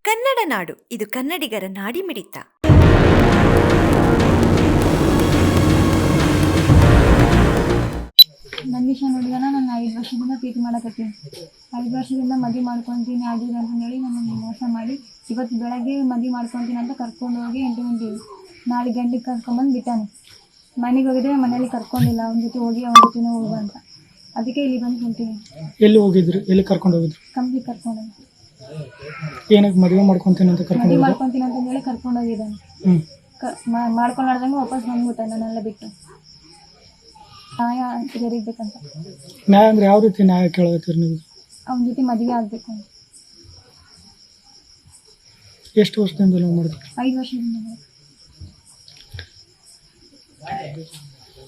ಕನ್ನಡ ನಾಡು ಇದು ಕನ್ನಡಿಗರ ನಾಡಿಮಿಡಿತ. ನನ್ನ ವಿಷಯ ನೋಡಿದಾನ ನಾನು 5 ವರ್ಷದಿಂದ ಪ್ರೀತಿ ಮಾಡಕತ್ತೀನಿ. 5 ವರ್ಷದಿಂದ ಮದುವೆ ಮಾಡ್ಕೊತೀನಿ ಆಗಿದೆ ಅಂತಂದೇಳಿ ನನ್ನನ್ನು ಮೋಸ ಮಾಡಿ ಇವತ್ತು ಬೆಳಗ್ಗೆ ಮದುವೆ ಮಾಡ್ಕೊತೀನಿ ಅಂತ ಕರ್ಕೊಂಡು ಹೋಗಿ 8 ಗಂಟೆಗೆ 4 ಗಂಟೆಗೆ ಕರ್ಕೊಂಬಂದು ಬಿಟ್ಟಾನೆ. ಮನೆಗೆ ಹೋಗಿದ್ರೆ ಮನೇಲಿ ಕರ್ಕೊಂಡಿಲ್ಲ, ಅವನ ಜೊತೆ ಹೋಗಿ ಅವನ ಜೊತೆನೇ ಹೋಗು ಅಂತ. ಅದಕ್ಕೆ ಇಲ್ಲಿ ಬಂದು ಕುಂತೀನಿ. ಎಲ್ಲಿ ಹೋಗಿದ್ರಿ? ಎಲ್ಲಿ ಕರ್ಕೊಂಡು ಹೋಗಿದ್ರಿ? ಕಂಪ್ನಿಗೆ ಕರ್ಕೊಂಡು ಏನಕ್ಕೆ ಮದುವೆ ಮಾಡ್ಕೊತೀನಿ ಅಂತ ಕರ್ಕೊಂಡು ಮದುವೆ ಹೋಗಿದ್ರಿ? ಮಾಡ್ಕೊತೀನಿ ಅಂತಂದೇಳಿ ಕರ್ಕೊಂಡು ಹೋಗಿದ್ದಾನೆ. ಮಾಡ್ಕೊಂಡಾರ್ದಂಗೆ ವಾಪಸ್ ಬಂದ್ಬಿಟ್ಟ ನನ್ನೆಲ್ಲ ಬಿಟ್ಟು. ನ್ಯಾಯ ಜರಿಬೇಕಂತ. ನ್ಯಾಯ ಅಂದ್ರೆ ಯಾವ ರೀತಿ ನ್ಯಾಯ ಕೇಳತ್ತೀರಿ ನೀವು? ಅವನ ಜೊತೆ ಮದುವೆ ಆಗಬೇಕು ಅಂತ. ಎಷ್ಟು ವರ್ಷದಿಂದ ಲವ್ ಮಾಡಿದ್ರಿ? 5 ವರ್ಷದಿಂದ.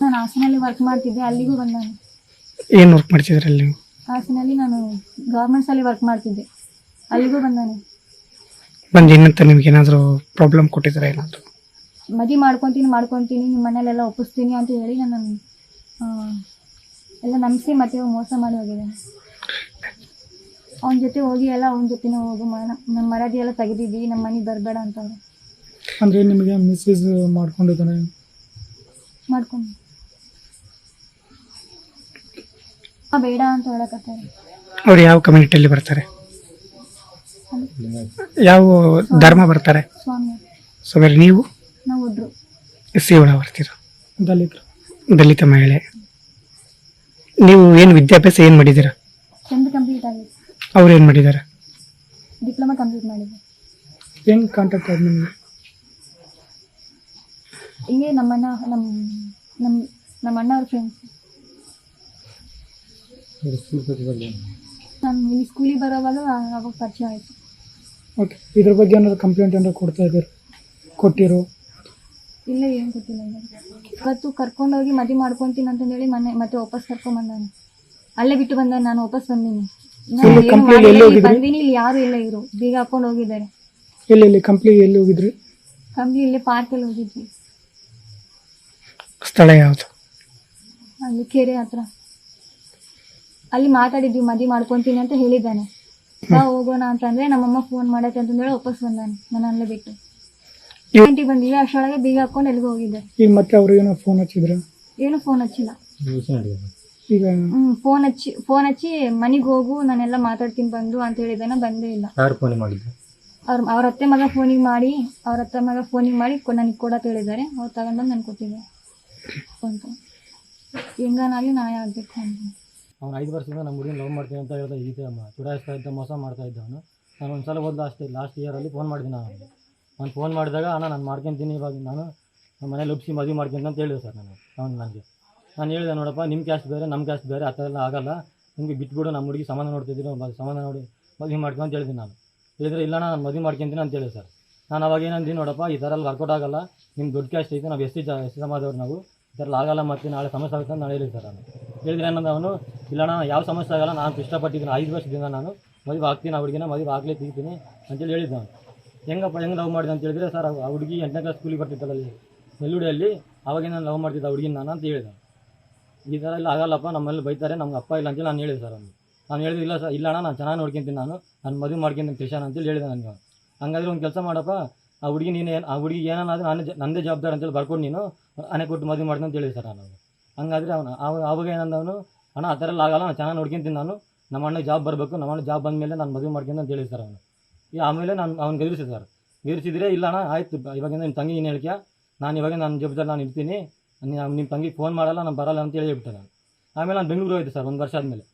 ನಾನು ಹಾಸನಲ್ಲಿ ವರ್ಕ್ ಮಾಡ್ತಿದ್ದೆ, ಅಲ್ಲಿಗೂ ಬಂದಾನೆ. ಏನು ವರ್ಕ್ ಮಾಡ್ತಿದ್ರಿ ಅಲ್ಲಿ ನೀವು? ಹಾಸನಲ್ಲಿ ನಾನು ಗೌರ್ಮೆಂಟ್ಸಲ್ಲಿ ವರ್ಕ್ ಮಾಡ್ತಿದ್ದೆ, ಅಲ್ಲಿಗೂ ಬಂದಾನೆ. ಬಂದು ಏನಂತ ನಿಮ್ಗೆ ಏನಾದರೂ ಪ್ರಾಬ್ಲಮ್ ಕೊಟ್ಟಿದ್ರೆ ಏನಾದರೂ? ಮದುವೆ ಮಾಡ್ಕೊತೀನಿ ನಿಮ್ಮ ಮನೇಲೆಲ್ಲ ಒಪ್ಪಿಸ್ತೀನಿ ಅಂತ ಹೇಳಿ ನನ್ನನ್ನು ಎಲ್ಲ ನಂಬಿಸಿ ಮತ್ತೆ ಮೋಸ ಮಾಡಿ ಹೋಗಿದ್ದಾನೆ. ಅವನ ಜೊತೆ ಹೋಗಿ ಎಲ್ಲ ಅವನ ಜೊತೆನೇ ಹೋಗು, ನಮ್ಮ ಮರದಿ ಎಲ್ಲ ತೆಗೆದಿದ್ದೀವಿ, ನಮ್ಮ ಮನೆಗೆ ಬರಬೇಡ ಅಂತವ್ರು. ಅಂದರೆ ನಿಮಗೆ ಮಿಸ್ಯೂಸ್ ಮಾಡ್ಕೊಂಡಿದ್ದಾನೆ? ಮಾಡ್ಕೊಂಡು ಬೇಡ ಅಂತ ಹೇಳಕತ್ತಾರೆ. ಅವ್ರು ಯಾವ ಕಮ್ಯುನಿಟಿಯಲ್ಲಿ ಬರ್ತಾರೆ? ಯಾವ ಧರ್ಮ ಬರ್ತಾರೆ? ಸ್ವಾಮಿ. ಸೊ ಬೇರೆ ನೀವು? ನಾವು ಒಡ್ರು. ಎಸ್ ಸಿ ಒಳ ಬರ್ತೀರ? ದಲಿತ ಮಹಿಳೆ. ನೀವು ಏನು ವಿದ್ಯಾಭ್ಯಾಸ ಏನು ಮಾಡಿದ್ದೀರಾ? 10th ಕಂಪ್ಲೀಟ್ ಆಗಿದೆ. ಅವ್ರು ಏನು ಮಾಡಿದ್ದಾರೆ? ಡಿಪ್ಲೊಮಾ ಕಂಪ್ಲೀಟ್ ಮಾಡಿದ್ದೆ. ಹೆಂಗೆ ಕಾಂಟ್ಯಾಕ್ಟ್ ಆಯ್ತು ನಿಮಗೆ? ಹಿಂಗೆ ನಮ್ಮ ಅಣ್ಣ ಅವ್ರ ಫ್ರೆಂಡ್ಸ್. ನಾನು ಇಲ್ಲಿ ಸ್ಕೂಲಿಗೆ ಬರೋವಾಗ ಅವಾಗ ಪರಿಚಯ ಆಯಿತು. ಓಕೆ, ಇದ್ರ ಬಗ್ಗೆ ಏನಾದ್ರು ಕಂಪ್ಲೇಂಟ್ ಏನಾದ್ರು ಕೊಡ್ತಾ ಇದ್ದಾರೆ? ಕೊಟ್ಟಿರೋ? ಇಲ್ಲ, ಏನು ಗೊತ್ತಿಲ್ಲ. ಇವತ್ತು ಕರ್ಕೊಂಡೋಗಿ ಮದುವೆ ಮಾಡ್ಕೊತೀನಿ ಅಂತಂದೇಳಿ ಮತ್ತೆ ವಾಪಸ್ ಕರ್ಕೊಂಡ್ಬಂದಾನೆ. ಅಲ್ಲೇ ಬಿಟ್ಟು ಬಂದಾನೆ. ನಾನು ವಾಪಸ್ ಬಂದೀನಿ. ಬಂದೀನಿ, ಇಲ್ಲಿ ಯಾರು ಇಲ್ಲ, ಇವರು ಬೀಗ ಹಾಕೊಂಡು ಹೋಗಿದ್ದಾರೆ. ಎಲ್ಲಿ ಕಂಪ್ನಿ ಎಲ್ಲಿ ಹೋಗಿದ್ರಿ? ಕಂಪ್ನಿ ಇಲ್ಲೇ ಪಾರ್ಕಲ್ಲಿ ಹೋಗಿದ್ವಿ. ಸ್ಥಳ ಯಾವುದು? ಅಲ್ಲಿ ಕೆರೆ ಹತ್ರ. ಅಲ್ಲಿ ಮಾತಾಡಿದ್ವಿ, ಮದುವೆ ಮಾಡ್ಕೊತೀನಿ ಅಂತ ಹೇಳಿದ್ದಾನೆ. ಹೋಗೋಣ ಅಂತಂದ್ರೆ ನಮ್ಮಮ್ಮ ಫೋನ್ ಮಾಡತ್ತೆ ಅಂತಂದೇಳಿ ವಾಪಸ್ ಬಂದಾನೆ. ನಾನು ಅಲ್ಲೇ ಬಿಟ್ಟು ಗಂಟೆಗೆ ಬಂದಿವಿ. ಅಷ್ಟೊಳಗೆ ಬೀಗ ಹಾಕೊಂಡು ಎಲ್ಲಿಗೆ ಹೋಗಿದ್ದೆ. ಈಗ ಮತ್ತೆ ಅವ್ರು ಏನೋ ಫೋನ್ ಹಚ್ಚಿದ್ರ? ಏನು ಫೋನ್ ಹಚ್ಚಿಲ್ಲ. ಈಗ ಫೋನ್ ಹಚ್ಚಿ ಮನೆಗೆ ಹೋಗು, ನಾನೆಲ್ಲ ಮಾತಾಡ್ತೀನಿ ಬಂದು ಅಂತ ಹೇಳಿದಾನೆ. ಬಂದೇ ಇಲ್ಲ. ಯಾರು ಫೋನ್ ಮಾಡಿದ್ರು? ಅವ್ರ ಅತ್ತೆ ಮಗ ಫೋನಿಗೆ ಮಾಡಿ ನನಗೆ ಕೊಡತ್ತೆ ಹೇಳಿದ್ದಾರೆ. ಅವ್ರು ತಗೊಂಡ್ಬಂದು ನನಗೆ ಕೊಟ್ಟಿದ್ದಾರೆ ಅಂತ. ಹೆಂಗನಾಗಿ ನ್ಯಾಯ ಆಗಬೇಕು ಅಂತ. ಅವ್ನು 5 ವರ್ಷದಿಂದ ನಮ್ಮ ಹುಡುಗಿನ ಲವ್ ಮಾಡ್ತೀನಿ ಅಂತ ಹೇಳ್ದ. ಈ ಚುಡಾಯಿಸ್ತಾ ಇದ್ದ, ಮೋಸ ಮಾಡ್ತಾ ಇದ್ದ ಅವನು. ನಾನು ಒಂದು ಸಲ ಹೋದ ಲಾಸ್ಟ್ ಇಯರಲ್ಲಿ ಫೋನ್ ಮಾಡಿದ್ದೀನಿ ಅವನಿಗೆ. ನಾನು ಫೋನ್ ಮಾಡಿದಾಗ ನಾನು ಮಾಡ್ಕೊತೀನಿ, ಇವಾಗ ನಾನು ನಮ್ಮ ಮನೇಲಿ ಒಪ್ಪಿಸಿ ಮದುವೆ ಮಾಡ್ತೀನಿ ಅಂತ ಹೇಳಿದೆ ಸರ್. ನಾನು ಹೇಳಿದೆ, ನೋಡಪ್ಪ ನಿಮ್ಮ ಕ್ಯಾಸ್ಟ್ ಬೇರೆ ನಮ್ಮ ಕ್ಯಾಸ್ಟ್ ಬೇರೆ, ಆ ಥರ ಎಲ್ಲ ಆಗಲ್ಲ, ನಿಮಗೆ ಬಿಟ್ಬಿಡು, ನಮ್ಮ ಹುಡುಗಿ ಸಮಾನ ನೋಡ್ತಿದ್ದೀನಿ, ಸಮಾನ ನೋಡಿ ಮದುವೆ ಮಾಡ್ತೀನಿ ಅಂತ ಹೇಳಿದ್ದೀನಿ. ನಾನು ಹೇಳಿದ್ರೆ ಇಲ್ಲ ನಾನು ಮದುವೆ ಮಾಡ್ಕೊತೀನಿ ಅಂತ ಹೇಳಿ ಸರ್. ನಾನು ಅವಾಗ ಏನಂದಿನಿ, ನೋಡಪ್ಪ ಈ ಥರ ಎಲ್ಲ ವರ್ಕೌಟ್ ಆಗಲ್ಲ, ನಿಮ್ಮ ದೊಡ್ಡ ಕ್ಯಾಸ್ಟ್ ಐತೆ, ನಾವು ಎಸ್ ಸಿ ಸಮಾಜದವ್ರು, ನಾವು ಈ ಥರ ಎಲ್ಲ ಆಗಲ್ಲ, ಮತ್ತೆ ನಾಳೆ ಸಮಸ್ಯೆ ಆಗುತ್ತೆ ಅಂತ ನಾನು ಹೇಳಿದೆ ಸರ್. ನಾನು ಹೇಳಿದ್ರೆ ಏನಂದ ಅವನು, ಇಲ್ಲ ನಾನು ಯಾವ ಸಮಸ್ಯೆ ಆಗಲ್ಲ, ನಾನು ಇಷ್ಟಪಟ್ಟಿದ್ದೀನಿ 5 ವರ್ಷದಿಂದ ನಾನು ಮದುವೆ ಆಗ್ತೀನಿ, ಆ ಹುಡುಗಿನ ಮದುವೆ ಆಗಲೇ ತೆಗಿತೀನಿ ಅಂತೇಳಿ ಹೇಳಿದ್ದೆ ಅವನು. ಹೆಂಗೆ ಲವ್ ಮಾಡಿದೆ ಅಂತ ಹೇಳಿದ್ರೆ ಸರ್, ಆ ಹುಡುಗಿ 8ನೇ ಕ್ಲಾಸ್ ಸ್ಕೂಲಿಗೆ ಬರ್ತಿತ್ತಲ್ಲ ಅಲ್ಲಿ ನೆಲ್ಲುಡಿಯಲ್ಲಿ, ಅವಾಗ ನಾನು ಲವ್ ಮಾಡ್ತಿದ್ದೆ ಆ ಹುಡುಗಿನ ನಾನು ಅಂತ ಹೇಳಿದೆ. ಈ ಥರ ಎಲ್ಲ ಆಗಲ್ಲಪ್ಪ, ನಮ್ಮಲ್ಲಿ ಬೈತಾರೆ, ನಮ್ಗೆ ಅಪ್ಪ ಇಲ್ಲ ಅಂತೇಳಿ ನಾನು ಹೇಳಿದೆ ಸರ್. ನಾನು ಹೇಳಿದ್ರೆ ಇಲ್ಲ ಸರ್, ಇಲ್ಲ ಅಣ್ಣ ನಾನು ಚೆನ್ನಾಗಿ ನೋಡ್ಕೊಂತೀನಿ, ನಾನು ಮದುವೆ ಮಾಡ್ಕೊಂತೀನಿ ಕ್ರಿಶಾನ್ ಅಂತೇಳಿ ಹೇಳಿದೆ ನನಗೆ. ಹಂಗಾದ್ರೆ ಒಂದು ಕೆಲಸ ಮಾಡಪ್ಪ, ಆ ಹುಡುಗಿ ಆ ಹುಡುಗಿಗೆ ಏನಾದರೂ ನನ್ನದೇ ಜವಾಬ್ದಾರಿ ಅಂತೇಳಿ ಬರ್ಕೊಂಡು ನೀನು ಅನೆ ಕೊಟ್ಟು ಮದುವೆ ಮಾಡ್ತೀನಿ ಅಂತ ಹೇಳಿದೆ ಸರ್ ನಾನು. ಹಂಗಾದ್ರೆ ಅವಾಗ ಏನಂದವನು, ಅಣ್ಣ ಆ ಥರ ಎಲ್ಲ ಆಗಲ್ಲ, ನಾನು ಚೆನ್ನಾಗಿ ನೋಡ್ಕೊಂತೀನಿ, ನಮ್ಮ ಅಣ್ಣಗೆ ಜಾಬ್ ಬರಬೇಕು, ನಮ್ಮ ಅಣ್ಣ ಜಾಬ್ ಬಂದ ಮೇಲೆ ನಾನು ಮದುವೆ ಮಾಡ್ತೀನಿ ಅಂತ ಹೇಳಿದೆ ಸರ್ ಅವನು. ಈ ಆಮೇಲೆ ಅವ್ನು ಗೆಲ್ಲಿಸಿದೆ ಸರ್. ಗೆಲ್ಲಿಸಿದ್ರೆ ಇಲ್ಲ ಅಣ್ಣ ಆಯಿತು, ಇವಾಗಿಂದ ನಿಮ್ಮ ತಂಗಿ ಏನು ಹೇಳ್ತೀಯ, ನಾನು ಇವಾಗ ನನ್ನ ಜವಾಬ್ದಾರಿ ನಾನು ಇರ್ತೀನಿ, ನಿಮ್ಮ ತಂಗಿಗೆ ಫೋನ್ ಮಾಡಲ್ಲ, ನಾನು ಬರಲ್ಲ ಅಂತೇಳಿ ಹೇಳ್ಬಿಟ್ಟೆ ನಾನು. ಆಮೇಲೆ ನಾನು ಬೆಂಗಳೂರು ಹೋಯ್ತು ಸರ್. 1 ವರ್ಷ ಆದಮೇಲೆ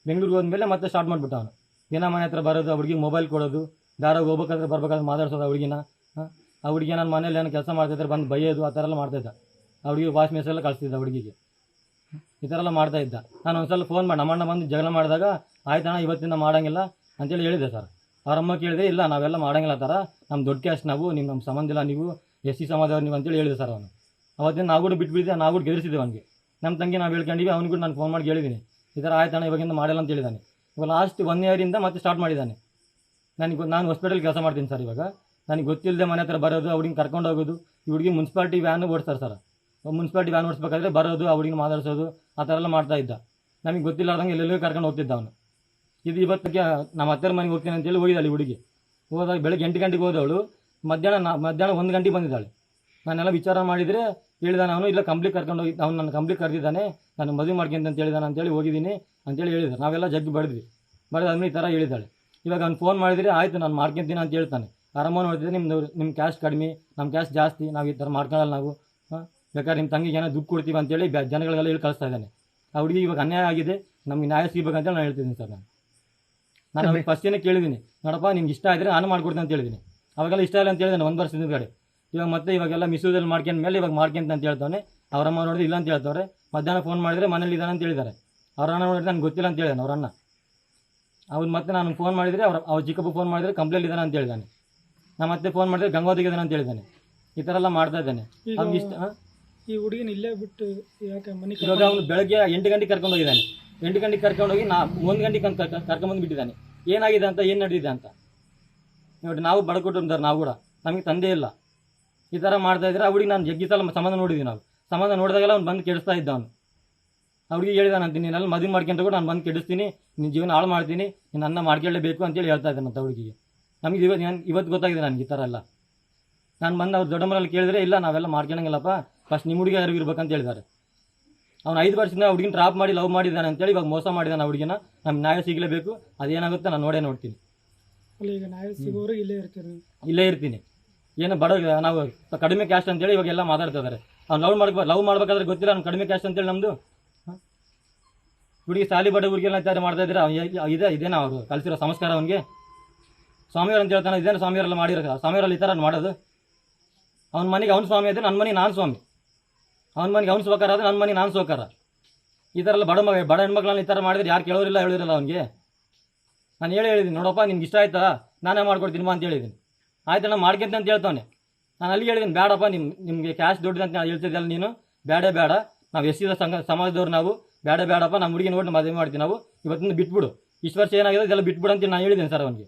ಬೆಂಗಳೂರಿಗೆ ಹೋದ್ಮೇಲೆ ಮತ್ತೆ ಸ್ಟಾರ್ಟ್ ಮಾಡಿಬಿಟ್ಟ ಅವನು. ದಿನ ಮನೆ ಹತ್ರ ಬರೋದು, ಆ ಹುಡುಗಿಗೆ ಮೊಬೈಲ್ ಕೊಡೋದು, ದಾರಾಗ ಹೋಗ್ಬೇಕಾದ್ರೆ ಬರ್ಬೇಕಾದ್ರೆ ಮಾತಾಡ್ಸೋದು ಆ ಹುಡುಗಿನ. ಆ ಹುಡುಗಿ ನನ್ನ ಮನೇಲಿ ಏನೋ ಕೆಲಸ ಮಾಡ್ತಾಯಿದ್ರೆ ಬಂದು ಬೈಯೋದು, ಆ ಥರ ಎಲ್ಲ ಮಾಡ್ತಾಯಿದ್ದ. ಆ ಹುಡುಗಿ ವಾಯ್ಸ್ ಮೆಸೇಜ್ ಎಲ್ಲ ಕಳಿಸ್ತಿದ್ದ ಹುಡುಗಿಗೆ, ಈ ಥರ ಎಲ್ಲ ಮಾಡ್ತಾಯಿದ್ದ. ನಾನು ಒಂದು ಸಲ ಫೋನ್ ಮಾಡಿ ನಮ್ಮಣ್ಣ ಬಂದು ಜಗಳ ಮಾಡಿದಾಗ, ಆಯ್ತಣ್ಣ ಇವತ್ತಿಂದ ಮಾಡೋಂಗಿಲ್ಲ ಅಂತೇಳಿ ಹೇಳಿದೆ ಸರ್. ಅವರಮ್ಮ ಕೇಳಿದೆ, ಇಲ್ಲ ನಾವೆಲ್ಲ ಮಾಡೋಂಗಿಲ್ಲ ಥರ, ನಮ್ಮ ದೊಡ್ಡ ಕ್ಯಾಸ್ಟ್ ನಾವು, ನಮ್ಮ ಸಂಬಂಧ ಇಲ್ಲ, ನೀವು ಎಸ್ ಸಿ ಸಮಾಜದವ್ರು ನೀವು ಅಂತೇಳಿ ಹೇಳಿದೆ ಸರ್ ಅವನು. ಅವತ್ತಿನ ನಾವು ಕೂಡ ಬಿಟ್ಬಿಟ್ಟಿದ್ದೆ, ನಾವು ಕೂಡ ಗೆಲ್ಲಿಸಿದ್ದೆ ಅವನಿಗೆ. ನಮ್ಮ ತಂಗಿ ನಾವು ಹೇಳ್ಕೊಂಡಿವಿ, ಅವ್ನಿಗೂ ನಾನು ಫೋನ್ ಮಾಡಿ ಹೇಳಿದ್ದೀನಿ, ಈ ಥರ ಆಯ್ತಣ್ಣ ಇವಾಗಿಂದ ಮಾಡಿಲ್ಲ ಅಂತ ಹೇಳಿದ್ದಾನೆ. ಇವಾಗ ಲಾಸ್ಟ್ 1 ಇಯರಿಂದ ಮತ್ತೆ ಸ್ಟಾರ್ಟ್ ಮಾಡಿದ್ದಾನೆ. ನಾನು ಹಾಸ್ಪಿಟಲ್ ಕೆಲಸ ಮಾಡ್ತೀನಿ ಸರ್. ಇವಾಗ ನನಗೆ ಗೊತ್ತಿಲ್ಲದೆ ಮನೆ ಹತ್ರ ಬರೋದು, ಆ ಹುಡುಗಿನ ಕರ್ಕೊಂಡು ಹೋಗೋದು. ಈ ಹುಡುಗಿ ಮುನ್ಸಿಪಾಲ್ಟಿ ವ್ಯಾನ್ ಓಡಿಸ್ತಾರೆ ಸರ್. ಮುನ್ಸಿಪಾಲ್ಟಿ ವ್ಯಾನ್ ಓಡಿಸ್ಬೇಕಾದ್ರೆ ಬರೋದು, ಆ ಹುಡುಗಿನ ಮಾತಾಡಿಸೋದು, ಆ ಥರ ಎಲ್ಲ ಮಾಡ್ತಾಯಿದ್ದ. ನಮಗೆ ಗೊತ್ತಿಲ್ಲಾರ್ದಂಗೆ ಎಲ್ಲೆಲ್ಲೂ ಕರ್ಕೊಂಡು ಹೋಗ್ತಿದ್ದ ಅವನು. ಇದು ಇವತ್ತಿಗೆ ನಮ್ಮ ಅತ್ತೆರ ಮನೆಗೆ ಹೋಗ್ತೀನಿ ಅಂತೇಳಿ ಹೋಗಿದ್ದಾಳೆ ಹುಡುಗಿ. ಹೋದಾಗ ಬೆಳಗ್ಗೆ 8 ಗಂಟೆಗೆ ಹೋದವಳು ಮಧ್ಯಾಹ್ನ 1 ಗಂಟೆಗೆ ಬಂದಿದ್ದಾಳೆ. ನಾನೆಲ್ಲ ವಿಚಾರ ಮಾಡಿದರೆ ಹೇಳಿದಾನೆ ಅವನು, ಇಲ್ಲ ಕಂಪ್ಲೀಟ್ ಕರ್ಕೊಂಡು ಹೋಗಿ ಅವ್ನು ನನ್ನ ಕಂಪ್ಲೀಟ್ ಕರೆದಿದ್ದಾನೆ, ನಾನು ಮದುವೆ ಮಾಡ್ಕೊಂತ ಅಂತ ಹೇಳಿದಾನೆ ಅಂತೇಳಿ ಹೋಗಿದ್ದೀನಿ ಅಂತೇಳಿ ಹೇಳಿದ್ರು. ನಾವೆಲ್ಲ ಜಗ್ಗಿ ಬಡಿದ್ವಿ. ಆದ್ಮೇಲೆ ಈ ಥರ ಹೇಳಿದ್ದಾಳೆ. ಇವಾಗ ಅವ್ನು ಫೋನ್ ಮಾಡಿದರೆ ಆಯಿತು ನಾನು ಮಾಡ್ಕೊತೀನಿ ಅಂತ ಹೇಳ್ತಾನೆ. ಆರಾಮ ನೋಡ್ತಿದ್ದೆ, ನಿಮ್ಮ ಕ್ಯಾಶ್ ಕಡಿಮೆ, ನಮ್ಮ ಕ್ಯಾಶ್ ಜಾಸ್ತಿ, ನಾವು ಈ ಥರ ಮಾಡ್ಕೊಳ್ಳಲ್ಲ ನಾವು, ಬೇಕಾದ್ರೆ ನಿಮ್ಮ ತಂಗಿಗೆ ಏನೋ ದುಡ್ಡು ಕೊಡ್ತೀವಿ ಅಂತೇಳಿ ಜನಗಳಿಗೆಲ್ಲ ಹೇಳಿ ಕಳಿಸ್ತಾ ಇದ್ದಾನೆ. ಆ ಹುಡುಗಿ ಇವಾಗ ಅನ್ಯಾಯ ಆಗಿದೆ, ನಮಗೆ ನ್ಯಾಯ ಸಿಗಬೇಕಂತೇಳಿ ನಾನು ಹೇಳ್ತಿದ್ದೀನಿ ಸರ್. ನಾನು ಅವ್ರಿಗೆ ಫಸ್ಟ್ ಏನೇ ಕೇಳಿದ್ದೀನಿ, ನೋಡಪ್ಪ ನಿಮ್ಗೆ ಇಷ್ಟ ಆಗಿದ್ರೆ ನಾನು ಮಾಡ್ಕೊಡ್ತೀನಿ ಅಂತ ಹೇಳಿದ್ದೀನಿ. ಅವಾಗೆಲ್ಲ ಇಷ್ಟ ಇಲ್ಲ ಅಂತ ಹೇಳಿದ್ದಾನೆ 1 ವರ್ಷದ ಹಿಂದ್ಗಡೆ. ಇವಾಗೆಲ್ಲ ಮಿಸ್ಯೂಸಲ್ಲಿ ಮಾಡ್ಕೊಂಡ ಮೇಲೆ ಇವಾಗ ಮಾಡ್ಕೊಂತ ಅಂತ ಹೇಳ್ತಾನೆ. ಅವರಮ್ಮ ನೋಡಿದ್ರೆ ಇಲ್ಲ ಅಂತ ಹೇಳ್ತವ್ರೆ. ಮಧ್ಯಾಹ್ನ ಫೋನ್ ಮಾಡಿದರೆ ಮನೇಲಿ ಇದ್ದಾನೆ ಅಂತ ಹೇಳಿದ್ದಾರೆ. ಅವ್ರ ಅಣ್ಣ ನೋಡಿದ್ರೆ ನನಗೆ ಗೊತ್ತಿಲ್ಲ ಅಂತ ಹೇಳಿದಾನೆ ಅವ್ರ ಅಣ್ಣ. ಅವ್ನು ಮತ್ತೆ ನಾನು ಫೋನ್ ಮಾಡಿದರೆ ಅವ್ರ ಚಿಕ್ಕಪ್ಪ ಫೋನ್ ಮಾಡಿದರೆ ಕಂಪ್ಲೇಂಟ್ ಇದ್ದಾನೆ ಅಂತ ಹೇಳಿದ್ದಾನೆ. ನಾನು ಮತ್ತೆ ಫೋನ್ ಮಾಡಿದ್ರೆ ಗಂಗಾವತಿಗೆ ಇದ್ದಾನೆ ಅಂತ ಹೇಳಿದ್ದಾನೆ. ಈ ಥರ ಎಲ್ಲ ಮಾಡ್ತಾ ಇದ್ದಾನೆ. ಅವ್ನಿಗೆ ಇಷ್ಟ ಈ ಹುಡುಗಿನ ಇಲ್ಲೇ ಬಿಟ್ಟು ಯಾಕೆ ಮನೆ ಇವಾಗ ಅವನು ಬೆಳಗ್ಗೆ 8 ಗಂಟೆಗೆ ಕರ್ಕೊಂಡು ಹೋಗಿದ್ದಾನೆ. 8 ಗಂಟೆಗೆ ಕರ್ಕೊಂಡು ಹೋಗಿ 1 ಗಂಟೆಗೆ ಕರ್ಕೊಂಬಂದು ಬಿಟ್ಟಿದ್ದಾನೆ. ಏನಾಗಿದೆ ಅಂತ, ಏನು ನಡೆದಿದೆ ಅಂತ ನೋಡಿ. ನಾವು ಬಡ ಕುಟುಂಬದವ್ರು, ನಾವು ಕೂಡ ನಮಗೆ ತಂದೆ ಇಲ್ಲ. ಈ ಥರ ಮಾಡ್ತಾ ಇದ್ರೆ ಆ ಹುಡುಗಿ ನಾನು ಜಗ್ಗಿ ಸಲ ಸಂಬಂಧ ನೋಡಿದ್ವಿ. ನಾವು ಸಂಬಂಧ ನೋಡಿದಾಗೆಲ್ಲ ಅವ್ನು ಬಂದು ಕೆಡಿಸ್ತಾ ಇದ್ದ. ಅವನು ಆ ಹುಡುಗಿ ಹೇಳಿದಾನೆ ಅಂತೀನಿ, ನೀನೆಲ್ಲ ಮದುವೆ ಮಾಡ್ಕೊಂತ ಕೂಡ ನಾನು ಬಂದು ಕೆಡಿಸ್ತೀನಿ, ನಿನ್ನ ಜೀವನ ಹಾಳು ಮಾಡ್ತೀನಿ, ನೀನು ನನ್ನ ಮಾಡ್ಕೊಳ್ಳೇಬೇಕು ಅಂತೇಳಿ ಹೇಳ್ತಾ ಇದ್ದಾನೆ ಅಂತ ಹುಡುಗಿಗೆ. ನಮಗೆ ಇವತ್ತು ಗೊತ್ತಾಗಿದೆ ನನಗೆ ಈ ಥರ ಎಲ್ಲ. ನಾನು ಬಂದು ಅವ್ರು ದೊಡ್ಡಮ್ಮರಲ್ಲಿ ಕೇಳಿದ್ರೆ ಇಲ್ಲ ನಾವೆಲ್ಲ ಮಾಡ್ಕೊಳಂಗಿಲ್ಲಪ್ಪ, ಫಸ್ಟ್ ನಿಮ್ಮ ಹುಡುಗಿ ಯಾರು ಇರ್ಬೇಕಂತ ಹೇಳಿದ್ದಾರೆ. ಅವ್ನು 5 ವರ್ಷದಿಂದ ಹುಡುಗಿನ ಡ್ರಾಪ್ ಮಾಡಿ ಲವ್ ಮಾಡಿದ್ದಾನೆ ಅಂತೇಳಿ ಇವಾಗ ಮೋಸ ಮಾಡಿದ್ದಾನೆ. ಆ ಹುಡುಗಿನ ನಮ್ಗೆ ನ್ಯಾಯ ಸಿಗಲೇಬೇಕು. ಅದೇನಾಗುತ್ತೆ ನಾನು ನೋಡ್ತೀನಿ. ಈಗ ನ್ಯಾಯ ಸಿಗೋರು ಇಲ್ಲೇ ಇರ್ತೀನಿ. ಏನು ಬಡ ನಾವು ಕಡಿಮೆ ಕ್ಯಾಸ್ಟ್ ಅಂತೇಳಿ ಇವಾಗೆಲ್ಲ ಮಾತಾಡ್ತಾ ಇದ್ದಾರೆ. ಅವ್ನು ಲವ್ ಮಾಡ್ಬೇಕಾದ್ರೆ ಗೊತ್ತಿಲ್ಲ ಅವ್ನು ಕಡಿಮೆ ಕ್ಯಾಸ್ಟ್ ಅಂತೇಳಿ ನಮ್ಮದು. ಹುಡುಗಿ ಸಾಲಿ ಬಡ ಹುಡುಗಿಯೆಲ್ಲ ವಿಚಾರ ಮಾಡ್ತಾ ಇದ್ರೆ ಇದೇನಾ ಅವರು ಕಲಿಸಿರೋ ಸಂಸ್ಕಾರ ಅವನಿಗೆ? ಸ್ವಾಮಿಯವ್ರು ಅಂತ ಹೇಳ್ತಾನೆ, ಇದೇನು ಸ್ವಾಮಿಯವರೆಲ್ಲ ಮಾಡಿರೋ? ಸ್ವಾಮಿಯವರಲ್ಲಿ ಈ ಥರ ಮಾಡೋದು? ಅವ್ನ ಮನೆಗೆ ಅವ್ನು ಸ್ವಾಮಿ ಆದರೆ ನನ್ನ ಮನೆಗೆ ನಾನು ಸ್ವಾಮಿ, ಅವ್ನ ಮನೆಗೆ ಅವ್ನು ಸ್ವಕಾರ ಆದರೆ ನನ್ನ ಮನೆಗೆ ನಾನು ಸ್ವಕಾರ. ಈ ಥರ ಎಲ್ಲ ಬಡ ಹೆಣ್ಮಕ್ಳನ್ನ ಈ ಥರ ಮಾಡಿದ್ರೆ ಯಾರು ಕೇಳೋರಿಲ್ಲ, ಹೇಳಿರಲ್ಲ ಅವನಿಗೆ. ನಾನು ಹೇಳಿದ್ದೀನಿ, ನೋಡಪ್ಪ ನಿಮ್ಗೆ ಇಷ್ಟ ಆಯ್ತಾ ನಾನೇ ಮಾಡ್ಕೊಡ್ತೀನಿ ಅಂತ ಹೇಳಿದ್ದೀನಿ. ಆಯ್ತು ನಾನು ಮಾಡ್ಕೊಂತ ಅಂತ ಹೇಳ್ತಾನೆ. ನಾನು ಅಲ್ಲಿ ಹೇಳಿದ್ದೀನಿ, ಬೇಡಪ್ಪ ನಿಮಗೆ ಕ್ಯಾಶ್ ದೊಡ್ಡದು ಅಂತ ಹೇಳ್ತಿದ್ದಲ್ಲ ನೀನು, ಬೇಡ ನಾವು ಎಸ್ಸಿದ ಸಮಾಜದವ್ರು ನಾವು, ಬೇಡಪ್ಪ ನಮ್ಮ ಹುಡುಗಿ ನೋಡಿ ಮದುವೆ ಮಾಡ್ತೀವಿ ನಾವು, ಇವತ್ತಿಂದ ಬಿಟ್ಬಿಡು, ಇಷ್ಟು ವರ್ಷ ಏನಾಗಿದೆ ಇದೆಲ್ಲ ಬಿಟ್ಬಿಡು ಅಂತೇಳಿ ನಾನು ಹೇಳಿದ್ದೀನಿ ಸರ್ ಅವನಿಗೆ.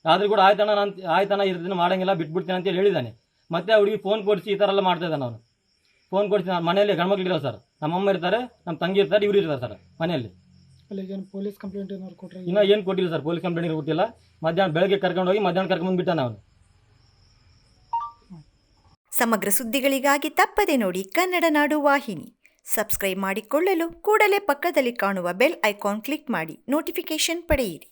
ಆದರೂ ಕೂಡ ಆಯ್ತಣ್ಣ ಇರೋದನ್ನ ಮಾಡೋಂಗಿಲ್ಲ ಬಿಟ್ಬಿಡ್ತೀನಿ ಅಂತೇಳಿ ಹೇಳಿದ್ದಾನೆ. ಮತ್ತೆ ಆ ಹುಡುಗಿ ಫೋನ್ ಕೊಡಿಸಿ ಈ ಥರ ಎಲ್ಲ ಮಾಡ್ತಾ ಇದ್ದಾನೆ ಅವನು. ಫೋನ್ ಕೊಡಿಸಿ ನಾನು ಮನೆಯಲ್ಲಿ ಗಂಡ್ಮಕ್ಳಿರೋ ಸರ್, ನಮ್ಮಮ್ಮ ಇರ್ತಾರೆ, ನಮ್ಮ ತಂಗಿ ಇರ್ತಾರೆ, ಇವ್ರು ಇರ್ತಾರೆ ಸರ್ ಮನೆಯಲ್ಲಿ. ಪೊಲೀಸ್ ಕಂಪ್ಲೇಂಟ್ ಕೊಟ್ಟರೆ ಇನ್ನೂ ಏನು ಕೊಟ್ಟಿಲ್ಲ ಸರ್, ಪೊಲೀಸ್ ಕಂಪ್ಲೇಂಟ್ ಕೊಟ್ಟಿಲ್ಲ. ಬೆಳಗ್ಗೆ ಕರ್ಕೊಂಡು ಹೋಗಿ ಮಧ್ಯಾಹ್ನ ಕರ್ಕೊಂಡ್ಬಿಟ್ಟಾನೆ ಅವನು. ಸಮಗ್ರ ಸುದ್ದಿಗಳಿಗಾಗಿ ತಪ್ಪದೆ ನೋಡಿ ಕನ್ನಡ ನಾಡು ವಾಹಿನಿ. ಸಬ್ಸ್ಕ್ರೈಬ್ ಮಾಡಿಕೊಳ್ಳಲು ಕೂಡಲೇ ಪಕ್ಕದಲ್ಲಿ ಕಾಣುವ ಬೆಲ್ ಐಕಾನ್ ಕ್ಲಿಕ್ ಮಾಡಿ ನೋಟಿಫಿಕೇಶನ್ ಪಡೆಯಿರಿ.